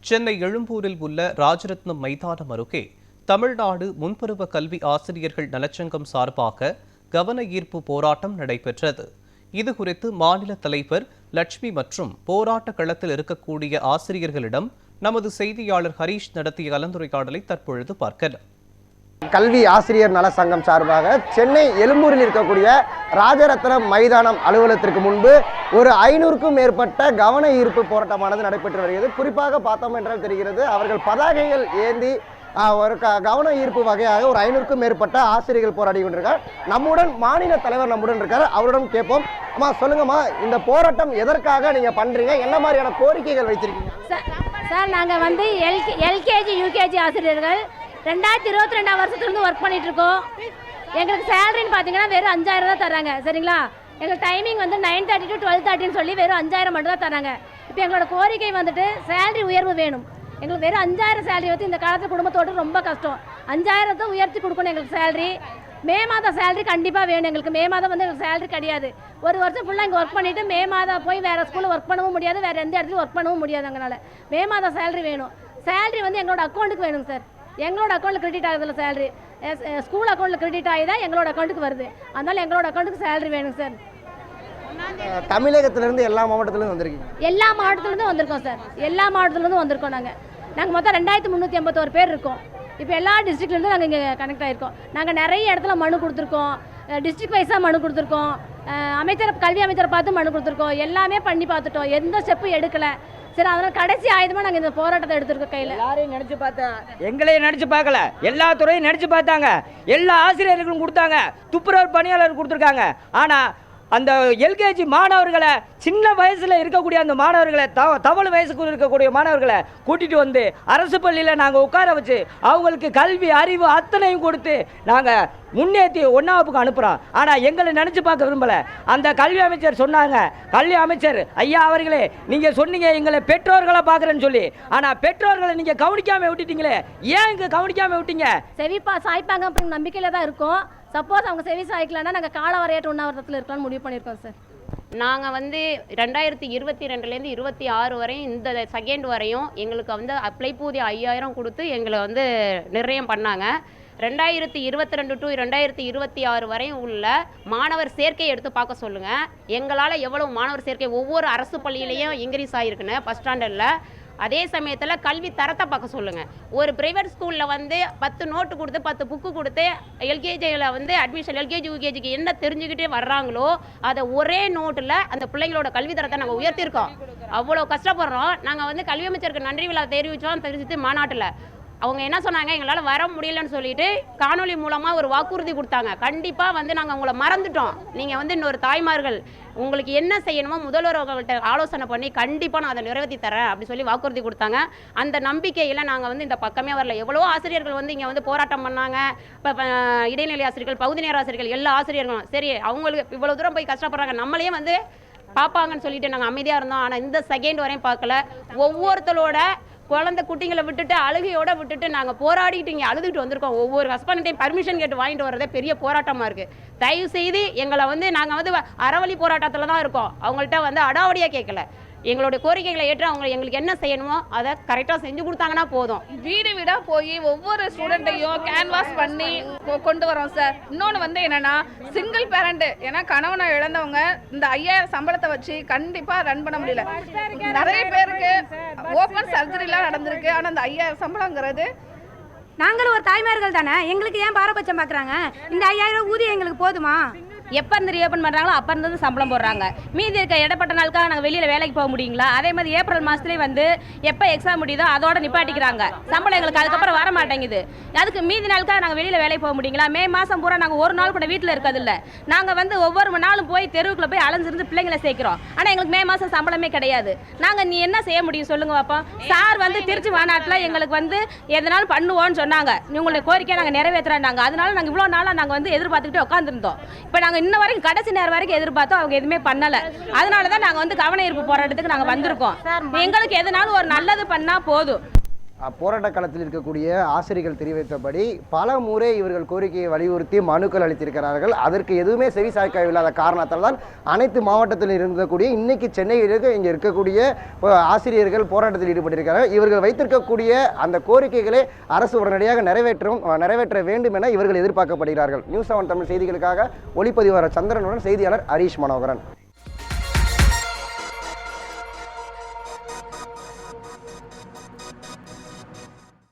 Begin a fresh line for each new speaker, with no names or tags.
சென்னை எழும்பூரில் உள்ள ராஜரத்னம் மைதானம் அருகே தமிழ்நாடு முன்பருவ கல்வி ஆசிரியர்கள் நலச்சங்கம் சார்பாக கவன ஈர்ப்பு போராட்டம் நடைபெற்றது. இதுகுறித்து மாநில தலைவர் லட்சுமி மற்றும் போராட்ட களத்தில் இருக்கக்கூடிய ஆசிரியர்களிடம் நமது செய்தியாளர் ஹரீஷ் நடத்திய கலந்துரையாடலை தற்பொழுது பார்க்கலாம்.
கல்வி ஆசிரியர் நல சங்கம் சார்பாக சென்னை எழும்பூரில் இருக்கக்கூடிய ராஜரத்னம் மைதானம் அலுவலகத்திற்கு முன்பு ஒரு 500க்கும் மேற்பட்ட கவன ஈர்ப்பு போராட்டமானது நடைபெற்று வருகிறது. குறிப்பாக பார்த்தோம் என்றால் தெரிகிறது, அவர்கள் பதாகைகள் ஏந்தி ஒரு கவன ஈர்ப்பு வகையாக ஒரு 500க்கும் மேற்பட்ட ஆசிரியர்கள் போராடி கொண்டிருக்கார். நம்முடன் மாநில தலைவர் நம்முடன் இருக்கார், அவருடன் கேட்போம். அம்மா சொல்லுங்கம்மா, இந்த போராட்டம் எதற்காக நீங்க பண்றீங்க, என்ன மாதிரியான கோரிக்கைகள் வைத்திருக்கீங்க?
சார், நாங்கள் வந்து எல்கேஜி யூகேஜி ஆசிரியர்கள் 2022 வருஷத்துலேருந்து ஒர்க் பண்ணிட்டு இருக்கோம். எங்களுக்கு சேலரின்னு பார்த்தீங்கன்னா வெறும் 5000 தான் தராங்க. சரிங்களா, எங்களுக்கு டைமிங் வந்து 9:30 to 12:30 சொல்லி வெறும் 5000 மட்டும் தான் தராங்க. இப்போ எங்களோட கோரிக்கை வந்துட்டு சேலரி உயர்வு வேணும். எங்களுக்கு வெறும் 5000 சேலரி வந்து இந்த காலத்தில் குடும்பத்தோடு ரொம்ப கஷ்டம். 5000 உயர்த்தி கொடுக்கணும் எங்களுக்கு சேலரி. மே மாதம் சேலரி கண்டிப்பாக வேணும் எங்களுக்கு. மே மாதம் வந்து எங்களுக்கு சேலரி கிடையாது. ஒரு வருஷம் ஃபுல்லாக இங்கே ஒர்க் பண்ணிவிட்டு மே மாதம் போய் வேறு ஸ்கூலில் ஒர்க் பண்ணவும் முடியாது, வேறு எந்த இடத்துலையும் ஒர்க் பண்ணவும் முடியாது. அதனால் மே மாதம் சேலரி வேணும். சேலரி வந்து எங்களோட அக்கௌண்ட்டுக்கு வேணும் சார். எங்களோட அக்கௌண்ட்டில் கிரெடிட் ஆகுதில்ல சேலரி, ஸ்கூல் அக்கௌண்ட்டில் கிரெடிட் ஆகி தான் எங்களோட அக்கௌண்ட்டுக்கு வருது. அதனால் எங்களோட அக்கௌண்ட்டுக்கு சேலரி வேணும் சார்.
தமிழகத்திலிருந்து எல்லா மாவட்டத்திலிருந்து வந்திருக்கீங்க?
எல்லா மாவட்டத்துலேருந்து வந்திருக்கோம் சார். எல்லா மாவட்டத்துலேருந்து வந்திருக்கோம். நாங்கள் மொத்தம் 2381 பேர் இருக்கோம். இப்போ எல்லா டிஸ்ட்ரிக்ட்லேருந்து நாங்கள் இங்கே கனெக்ட் ஆகிருக்கோம். நாங்கள் நிறைய இடத்துல மனு கொடுத்துருக்கோம். டிஸ்ட்ரிக்ட் வைஸாக மனு கொடுத்துருக்கோம். கல்வி அமைச்சரை பார்த்து மனு கொடுத்துருக்கோம். எல்லாமே பண்ணி பார்த்துட்டோம், எந்த ஸ்டெப்பும் எடுக்கலை. சரி, அதனால் கடைசி ஆயுதமாக நாங்கள் இந்த போராட்டத்தை எடுத்துருக்கோம் கையில்.
எல்லாரையும் நினச்சி பார்த்தேன், எங்களையும் நினச்சி பார்க்கல, எல்லா துறையும் நினச்சி பார்த்தாங்க, எல்லா ஆசிரியர்களும் கொடுத்தாங்க, துப்புரவு பணியாளர்கள் கொடுத்துருக்காங்க. ஆனால் அந்த எல்கேஜி மாணவர்களை, சின்ன வயசில் இருக்கக்கூடிய அந்த மாணவர்களை, தவள வயசுக்கு இருக்கக்கூடிய மாணவர்களை கூட்டிகிட்டு வந்து அரசு பள்ளியில் நாங்கள் உட்கார வச்சு அவங்களுக்கு கல்வி அறிவு அத்தனையும் கொடுத்து நாங்கள் முன்னேற்றி 1ஆம் வகுப்புக்கு அனுப்புகிறோம். ஆனால் எங்களை நினச்சி பார்க்க விரும்பலை. அந்த கல்வி அமைச்சர் சொன்னாங்க, கல்வி அமைச்சர் ஐயா அவர்களே, நீங்கள் சொன்னீங்க எங்களை பெற்றோர்களை பார்க்குறேன்னு சொல்லி. ஆனால் பெற்றோர்களை நீங்கள் கவனிக்காமல் விட்டுட்டீங்களே, ஏன் இங்கே கவனிக்காமல் விட்டீங்க?
செவிப்பா சாய்ப்பாங்க அப்படிங்கிற நம்பிக்கையில் தான் இருக்கோம். சப்போஸ் அவங்க செவி சாய்க்கலன்னா நாங்கள் காலவரையற்ற உண்ணாவிரதத்தில் இருக்கலாம்னு முடிவு பண்ணியிருக்கோம் சார்.
நாங்கள் வந்து 2022லேருந்து 26 வரையும் இந்த செகண்ட் வரையும் எங்களுக்கு வந்து அப்ளைப்பூதிய 5000 கொடுத்து எங்களை வந்து நிர்ணயம் பண்ணாங்க. 2022 to 2026 வரையும் உள்ள மாணவர் சேர்க்கையை எடுத்து பார்க்க சொல்லுங்கள். எங்களால் எவ்வளவு மாணவர் சேர்க்கை ஒவ்வொரு அரசு பள்ளியிலையும் இன்க்ரீஸ் ஆகிருக்குன்னு ஃபஸ்ட் ஸ்டாண்டர்டில். அதே சமயத்தில் கல்வி தரத்தை பார்க்க சொல்லுங்கள். ஒரு ப்ரைவேட் ஸ்கூலில் வந்து 10 நோட்டு கொடுத்து 10 புக்கு கொடுத்து எல்கேஜியில் வந்து அட்மிஷன் எல்கேஜி யூகேஜிக்கு என்ன தெரிஞ்சுக்கிட்டே வர்றாங்களோ அதை ஒரே நோட்டில் அந்த பிள்ளைங்களோட கல்வி தரத்தை நாங்கள் உயர்த்தியிருக்கோம். அவ்வளோ கஷ்டப்படுறோம். நாங்கள் வந்து கல்வி அமைச்சருக்கு நன்றி விழா தெரிவித்து மாநாட்டில் அவங்க என்ன சொன்னாங்க, எங்களால் வர முடியலன்னு சொல்லிட்டு காணொலி மூலமாக ஒரு வாக்குறுதி கொடுத்தாங்க. கண்டிப்பாக வந்து நாங்கள் உங்களை மறந்துட்டோம், நீங்கள் வந்து இன்னொரு தாய்மார்கள் உங்களுக்கு என்ன செய்யணுமோ முதல்வர்கள்ட்ட ஆலோசனை பண்ணி கண்டிப்பாக நான் அதை நிறைவேற்றி தரேன் அப்படி சொல்லி வாக்குறுதி கொடுத்தாங்க. அந்த நம்பிக்கையில் நாங்கள் வந்து இந்த பக்கமே வரல. எவ்வளோ ஆசிரியர்கள் வந்து இங்கே வந்து போராட்டம் பண்ணாங்க. இப்போ இடைநிலை ஆசிரியர்கள், பகுதி நேர ஆசிரியர்கள், எல்லா ஆசிரியர்களும் சரி, அவங்களுக்கு இவ்வளோ தூரம் போய் கஷ்டப்படுறாங்க, நம்மளையே வந்து பார்ப்பாங்கன்னு சொல்லிட்டு நாங்கள் அமைதியாக இருந்தோம். ஆனால் இந்த செகண்ட் வரையும் பார்க்கல. ஒவ்வொருத்தரோட குழந்தை குட்டிங்களை விட்டுட்டு அழுகையோட விட்டுட்டு நாங்கள் போராடிக்கிட்டு இங்கே அழுதுகிட்டு வந்திருக்கோம். ஒவ்வொரு ஹஸ்பண்டையும் பர்மிஷன் கேட்டு வாங்கிட்டு வரதே பெரிய போராட்டமாக இருக்குது. தயவு செய்து எங்களை வந்து நாங்கள் வந்து அறவழி போராட்டத்தில் தான் இருக்கோம். அவங்கள்ட்ட வந்து அடாவடியாக கேட்கல. எங்களுடைய கோரிக்கைகளை ஏற்று அவங்க எங்களுக்கு என்ன செய்யணுமோ அதை கரெக்டாக செஞ்சு கொடுத்தாங்கன்னா போதும்.
வீடு வீடாக போய் ஒவ்வொரு ஸ்டூடெண்ட்டையும் கேன்வாஸ் பண்ணி கொண்டு வரோம் சார். இன்னொன்று வந்து என்னென்னா, சிங்கிள் பேரண்ட், ஏன்னா கணவனை இழந்தவங்க இந்த 5000 சம்பளத்தை வச்சு கண்டிப்பாக ரன் பண்ண முடியல. நிறைய பேருக்கு ஓப்பன் சர்ஜரிலாம் நடந்திருக்கு. ஆனால் அந்த 5000 சம்பளங்கிறது,
நாங்களும் ஒரு தாய்மார்கள் தானே, எங்களுக்கு ஏன் பாரபட்சம் பார்க்குறாங்க? இந்த 5000 ஊதியம் எங்களுக்கு போதுமா?
எப்போ இருந்து ரீஓப்பன் பண்ணுறாங்களோ அப்போ இருந்து சம்பளம் போடுறாங்க. மீதி இருக்க இடப்பட்ட நாளுக்காக நாங்கள் வெளியில் வேலைக்கு போக முடியுங்களா? அதே மாதிரி ஏப்ரல் மாதத்துலேயே வந்து எப்போ எக்ஸாம் முடியுதோ அதோட நிப்பாட்டிக்கிறாங்க. சம்பளம் எங்களுக்கு அதுக்கப்புறம் வர மாட்டேங்குது. அதுக்கு மீதி நாளுக்காக நாங்கள் வெளியில் வேலைக்கு போக முடியுங்களா? மே மாதம் பூரா நாங்கள் ஒரு நாள் கூட வீட்டில் இருக்கிறதில்ல. நாங்கள் வந்து ஒவ்வொரு நாளும் போய் தெருவுக்குள்ளே போய் அலைஞ்சிருந்து பிள்ளைங்களை சேர்க்கிறோம். ஆனால் எங்களுக்கு மே மாதம் சம்பளமே கிடையாது. நாங்கள் நீ என்ன செய்ய முடியும் சொல்லுங்க பார்ப்போம். சார் வந்து திருச்சி மாநாட்டில் எங்களுக்கு வந்து எதனாலும் பண்ணுவோன்னு சொன்னாங்க. உங்களுடைய கோரிக்கையை நாங்கள் நிறைவேற்றுறாங்க. அதனால நாங்கள் இவ்வளோ நாளாக நாங்கள் வந்து எதிர்பார்த்துக்கிட்டே உட்காந்துருந்தோம். இப்போ நாங்கள் இன்ன வரைக்கும் கடைசி நேரம் வரைக்கும் எதிர்பார்த்தோம், அவங்க எதுவுமே பண்ணல. அதனால தான் நாங்கள் வந்து கவன ஈர்ப்பு போராட்டத்துக்கு நாங்கள் வந்திருக்கோம். எங்களுக்கு எதனாலும் ஒரு நல்லது பண்ணா போதும்.
போராட்ட களத்தில் இருக்கக்கூடிய ஆசிரியர்கள் தெரிவித்தபடி பல முறை இவர்கள் கோரிக்கையை வலியுறுத்தி மனுக்கள் அளித்திருக்கிறார்கள். அதற்கு எதுவுமே செவி சாய்க்கவில்லாத காரணத்தால் தான் அனைத்து மாவட்டத்தில் இருக்கக்கூடிய இன்னைக்கு சென்னையில் இங்கே இருக்கக்கூடிய ஆசிரியர்கள் போராட்டத்தில் ஈடுபட்டிருக்கிறார்கள். இவர்கள் வைத்திருக்கக்கூடிய அந்த கோரிக்கைகளை அரசு உடனடியாக நிறைவேற்ற வேண்டும் என இவர்கள் எதிர்பார்க்கப்படுகிறார்கள். நியூஸ் 7 தமிழ் செய்திகளுக்காக ஒளிப்பதிவாளர் சந்திரனுடன் செய்தியாளர் ஹரீஷ் மனோகரன்.